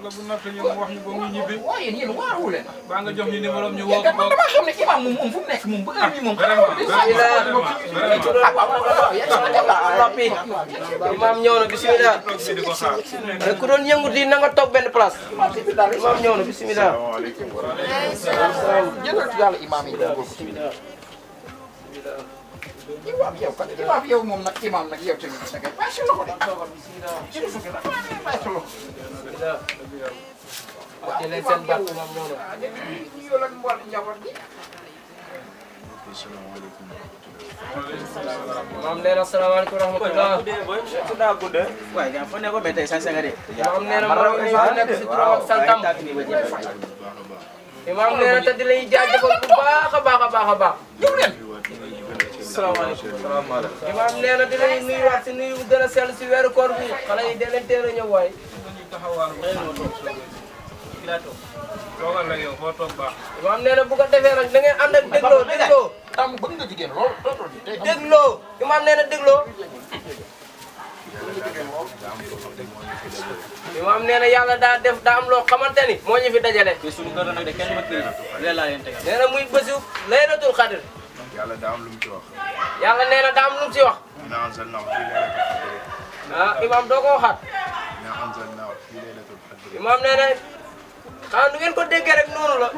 la bu natt ñoom wax ñu ba muy ñibbi. waaye yéen waaru leen. baa nga jox ñu numéro ñu woo ko. man damaa xam ne imam moom fu mu nekk moom ba heure bii moom. imam ñëw na bismillah. ku doon yëngu di na nga toog benn place. imam ñëw na bismillah. jëlal yàlla imam yi dugal ko ci biir. imam yow kat imam yow moom nag imam nag yow tamit da ngay bàyyi si loxo de. wàcce leen seen baat imam ñëw na. yow lan moo di njaboot gi. imam nee na salaamaaleykum wa rahmatulah. waaye nga fa ne ko mais tey sañ nga de. imam nee na moo nekk si turam ak santam. imam nee na te di lay jaajëfal bu baax a baax a baax a baax. ñëw leen. salaamaaleykum. imam nee na di lay nuyuwaat si nuyu bu gën a sell si weeru koor bi xale yi de leen teel a ñëw waay. toogal la yow foo toog baax. imam nee na bu ko defee nag da ngeen ànd ak dégloo dégloo. tam bëgg nga jigéen lool lool tey dégloo imam nee na dégloo. imam nee na yàlla daa def daa am loo xamante ni moo ñu fi dajale. te suñu kër nag de kenn ma kër leen laa leen tegal. nee na muy bésu laylatul xadr. yàlla daa am lu mu ci wax. yàlla nee na daa am lu mu ci wax. inna anzalnaahu fii laylatil qadr. ah imam doo ko waxaat. inna anzalnaahu fii laylatil qadr. imam nee na ah nu ngeen ko déggee rek noonu la.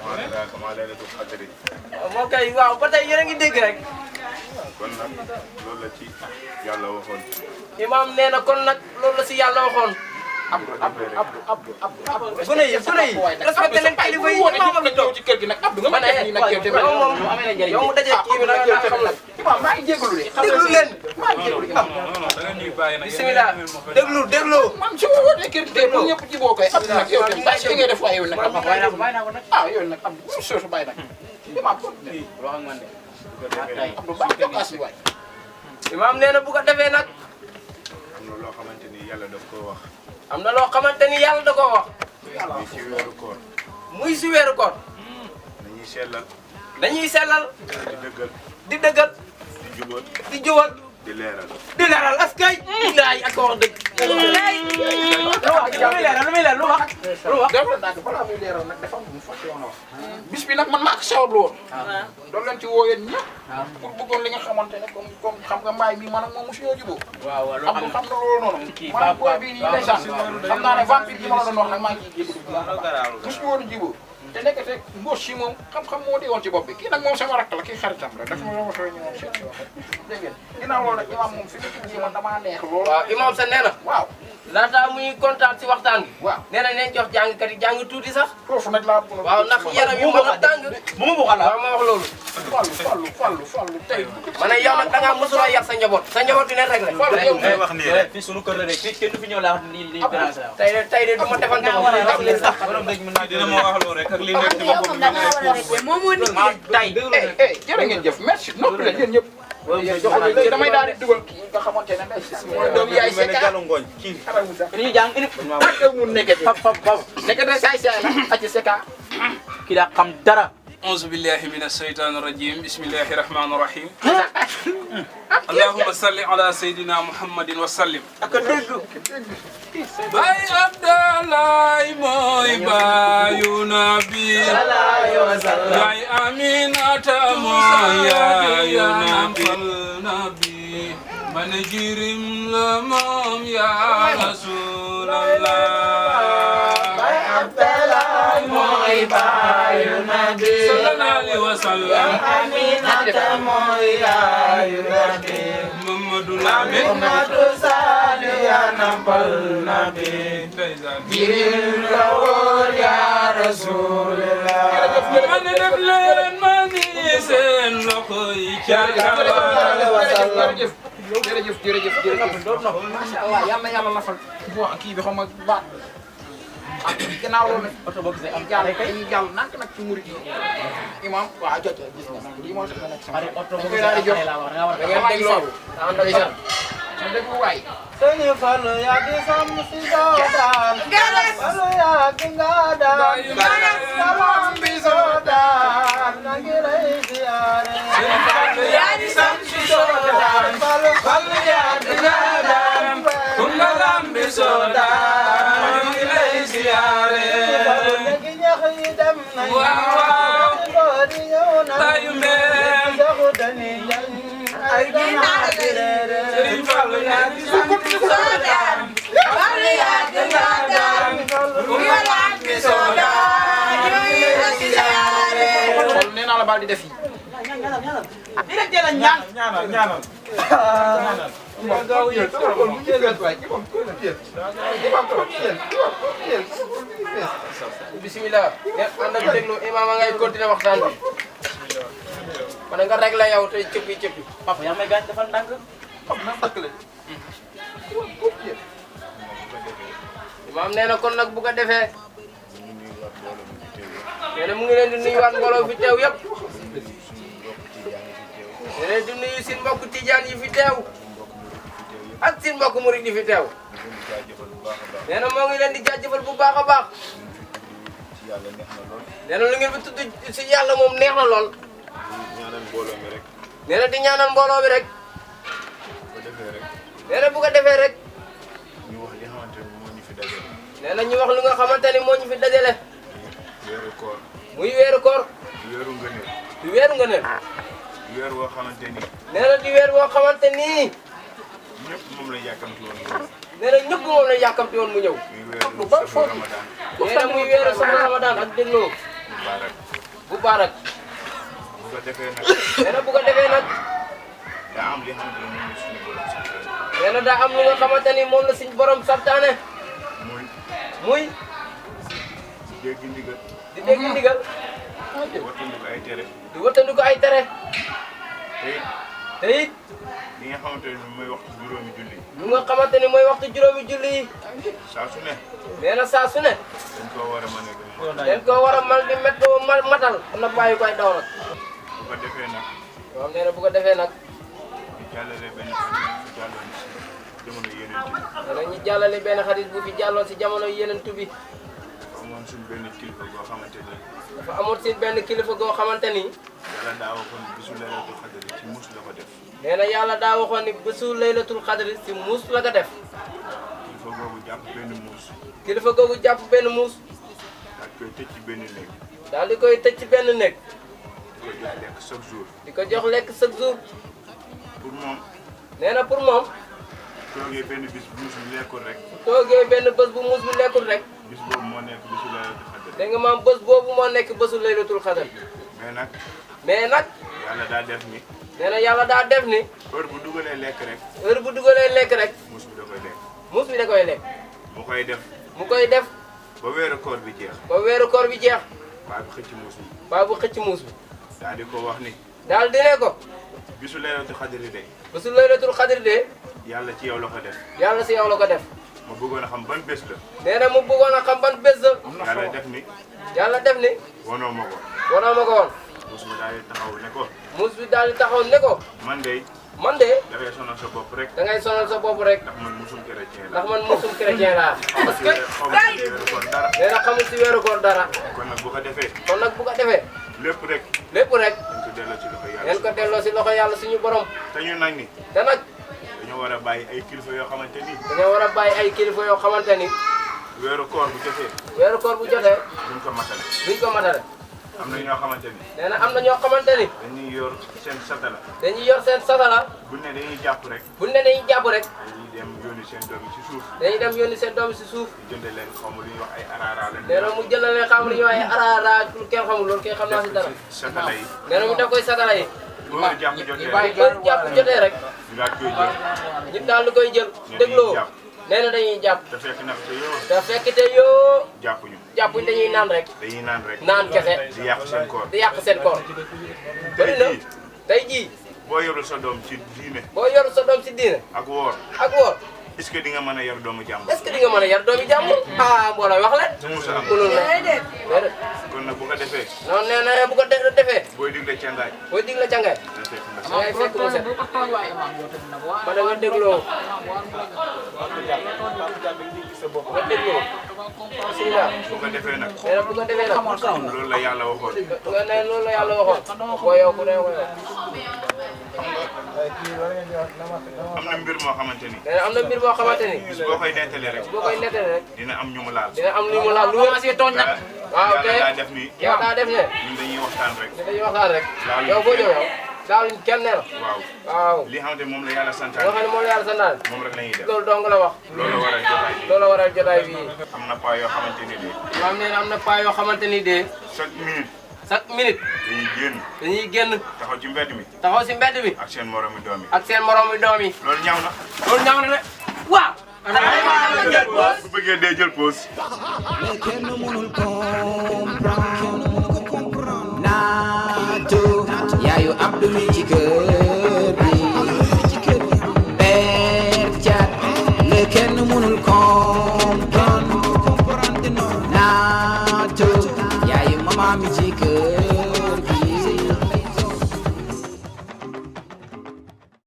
maa adraaka maa laylatul qadr. moo kay waaw ba tey yéen a ngi dégg rek. kon nag loolu la ci yàlla waxoon. imam nee na kon nag loolu la si yàlla waxoon. gune yi respecté leen kilifa yi imam am ñëw ci kër gi nag Abdou nga ma def nii nag yow tamit yow mu daje kii bi nag xam nag imam maa ngi jégalu de déglu leen maa ngi jégalu imam non da nga ñuy bàyyi nag. bismillah déglu man su ma wootee kër gi bu ñëpp ci boo koy Abdou nag yow tamit bàyyi si ngay def waaye yow nag ah yow nag Abdou bu soosu bàyyi nag imam Abdou bàyyi jokaas yi waay imam nee na bu ko defee nag am na loo xamante ni yàlla daf koo wax. am na loo xamante ni yàlla da koo wax muy ci weeru koor. muy si weeru koor dañuy sellal. dañuy sellal di dëggal. di dëggal di jubal. di jubal di leeral. di leeral askay bilaay ak wax dëgg lu muy leer lu wax. dafa nag balaa muy leeral nag dafa am lu mu fàtte woon a wax bis bi nag man maa ko sawablu woon doon leen ci woo yéen ñëpp pour bëggoon li nga xamante ne comme xam nga mbaay bi man ak moom mosu ñoo jubóo xam na loolu noonu man booy bii nii ndeysaan xam naa ne vampire bi ma la doon wax nag maa ngi ciy jégalu mosu ñu woon a jubóo te nekkate mbos si moom xam-xam moo dee woon ci bopp bi kii nag moom sama rakk la kii xaritam la dafa ma waxee ñu woon seet si wax dégg ngeen ginnaaw loolu nag imam moom fi mu tudd man damaa neex loolu waaw imam sa nee na waaw laata muy kontaan si waxtaan bi waaw nee na nañ jox jàngkat yi jàng tuuti sax foofu nag laa waaw ndax yaram yi mën a tàng waaw ma wax loolu fallu tey ma ne yow nag da ngaa mosuloo yar sa njaboot bi ne rek la ngay wax nii rek fii suñu kër la de fii kenn du fi ñëw laa wax li dérange la. tey de du ma defante moom ndax li sax dina ma wax loolu rek ak li nekk ci boppam jërë ngeen jëf merci noppi leen yéen ñëpp léegi damay daal di dugal kii nga xamante ne mooy doom yaay Seka ñu jàng ini ak mu nekkati nekkati saay saay la aci Seka kii daa xam dara. أعوذ بالله من الشيطان الرجيم بسم الله الرحمن الرحيم اللهم صل على سيدنا محمد وسلم باي عبد الله موي بايو نبي باي أمينة موي يا نبي من جرم لمام يا رسول الله باي عبد الله موي بايو نبي صلى الله عليه وسلم أمينة موي يا نبي محمد محمد صلى يا نبي جرم لور يا رسول الله من نبلن من سن لخوي jërëjëf macha allah yal na yàlla lafal kii bi xam nga baat ginnaaw loolu nag oto boo gisee am jàll dañuy jàll nànk nag ci murid yi imam waaw jot gis nga nag lii moo tax nag sama oto boo gisee am jàll da ngeen dégg loolu ndeysaan ma déglu waay sëñ Fallou yaa di sam si doodaan Fallou yaa di nga daan salam bi doodaan na ngi lay ziyaare yaa di sam si doodaan Fallou yaa di nga daan lambi soda ñu ngi lay ziyaare waaw tayu mbeen ay ginaar Sëriñ Fallu yaa di lambi soda Fallu yaa di lambi soda ñu ngi lay ziyaare nee naa la baal di def yi bismillah ngeen ànd ak déglu imam a ngay continuer waxtaan bi ma ne nga réglé yow tey cëppi papa yaa may gaañ defal ndànk imam nee na kon nag bu ko defee nee na mu ngi leen di nuyuwaat mbooloo fi teew yëpp nee na di nuyu seen mbokk tijaan yi fi teew ak seen mbokk murid yi fi teew nee na moo ngi leen di jaajëfal bu baax a baax nee na lu ngeen fi tudd si yàlla moom neex na lool nee na di ñaanal mbooloo bi rek nee na bu ko defee rek nee na ñu wax lu nga xamante ni moo ñu fi dajale muy weeru koor di weeru ngëneel weer woo xamante ni nee na di weer woo xamante ni ñëpp moom la yàkkamti woon nee na ñëpp moom la yàkkamti woon mu ñëw muy weeru safu Ramadan nee na muy weeru safu Ramadan ak dégloo mubarak bu baarak bu ko defee nag nee na bu ko defee nag daa am li xamante ni moom la suñu borom santaane nee na daa am lu nga xamante ni moom la suñu borom santaane muy dégg ndigal di dégg ndigal di wattandiku ay tere di wattandiku ay tere te it li nga xamante ni mooy waxtu juróomi julli lu nga xamante ni mooy waxtu juróomi julli yi saa su ne nee na saa su ne dañ koo war a mën a dañ koo war a mal di matal na bàyyi koy daw nag bu ko defee nag waaw nee na bu ko defee nag di jàllale benn xarit bu jàlloon si jamono yeneen bi nee na ñu jàllale benn xarit bu fi jàlloon si jamono yeneen bi amoon suñ benn kilifa goo xamante ni dafa amoon si benn kilifa goo xamante ni yàlla daa waxoon bisu laylatul xadri ci muus la ko def nee na yàlla daa waxoon ni bésu laylatul xadri si muus la ko def kilifa googu jàpp benn muus kilifa googu jàpp benn muus daal koy tëj ci benn néeg daal di koy tëj ci benn néeg di ko jox lekk chaque jour di ko jox lekk chaque jour pour moom nee na pour moom toogee benn bis muus bi lekkul rek toogee benn bés bu muus bi lekkul rek bis boobu moo nekk bisu laylatul xadri dégg nga maam bés boobu moo nekk bésu laylatul xadri mais nag yàlla daa def ni nee na yàlla daa def ni heure bu dugalee lekk rek heure bu dugalee lekk rek muus bi da koy lekk muus bi da koy lekk mu koy def mu koy def ba weeru koor bi jeex ba weeru koor bi jeex baa bi xëcc muus bi baa bu xëcc muus bi daal di ko wax ni daal di ne ko bisu laylatul xadri de bésu laylatul xadri de yàlla ci yow la ko def yàlla si yow la ko def ma bëggoon a xam ban bés la nee na mu bëggoon a xam ban bés la yàlla def ni yàlla def ni wanoo ma ko wanoo ma ko woon muus bi daal di taxaw ne ko muus bi daal di taxaw ne ko man de man de dafay sonal sa bopp rek da ngay sonal sa bopp rek ndax man musul chrétien la ndax man musul chrétien laa parce que xaw ma ci weeru koor dara nee na xamul si weeru koor dara kon nag bu ko defee kon nag bu ko defee lépp rek lépp rek dañ ko delloo ci loxo ngeen yàlla ko delloo si loxo yàlla suñu borom te ñu nag ni te nag dañoo war a bàyyi ay kilifa yoo xamante ni dañoo war a bàyyi ay kilifa yoo xamante ni weeru koor bu jotee weeru koor bu jotee duñ ko matale duñ ko matale am na ñoo xamante ni nee na am na ñoo xamante ni dañuy yor seen satala dañuy yor seen satala buñ ne dañuy jàpp rek buñ ne dañuy jàpp rek dañuy dem yónni seen doom yi ci suuf dañuy dem yónni seen doom si suuf di jënde leen xaw ma lu ñuy wax ay araara leen nee na mu jëlal leen xam li ñuy wax ay araara lu kenn xamul loolu kenn xam naa si dara satala yi nee na mu def koy satala yi bu heure jàpp jotee bu rek heure jàpp jotee rek ñu daal koy jël ñu daal di koy jël dégloo nee na dañuy jàpp te fekk nag te yoo te fekk te yoo jàppuñu jàppuñ dañuy naan rek dañuy naan rek naan kese di yàq seen koor di yàq seen koor bëri na tey jii boo yorul sa doom ci diine boo yoru sa doom si diine ak woor ak woor est-ce que di nga mën a yor doomu jàmm est-ce que di nga mën a yar doomi jàmbur ah mbooloo wax leen su musa am mënul ne déedéet kon nag bu ko defee non nee na bu ko defee booy digle cangaay booy digle càngaay na fekk nga da ngay fekk mu set ba da nga dégloo nga dégloo bismillah bu ko defee nag nee na bu ko defee nag loolu la yàlla waxoon nga ne loolu la yàlla waxoon woyow ku ne woyow am na mbir moo xamante ni. nee na am na mbir boo xamante ni. bis boo koy nettali rek. boo koy nettali rek. dina am ñu mu laal. dina am lu mu laal lu commencé tooñ nag. waaw te yàlla daa def ni. yow daa def ne. ñun dañuy waxtaan rek. dañuy waxtaan rek. yow boo ñëw yow. daal kenn ne la. waaw. waaw. li nga xamante moom la yàlla santaane. loo xam ne moom la yàlla santaane. moom rek la ñuy def. loolu dong la wax. loolu waral jotaay bi. loolu waral jotaay bi. am na pas yoo xamante ni de. maam nee na am na pas yoo xamante ni de. chaque minute. chaque minute. dañuy génn. taxaw ci mbedd mi. taxaw si mbedd mi. ak seen moromu doom yi. ak seen moromu doom yi. loolu ñaaw na. loolu ñaaw na de. waaw. bu bëggee dee jël pause. mais kenn mënul comprendre. naatu yaayu Abdou mi ci kër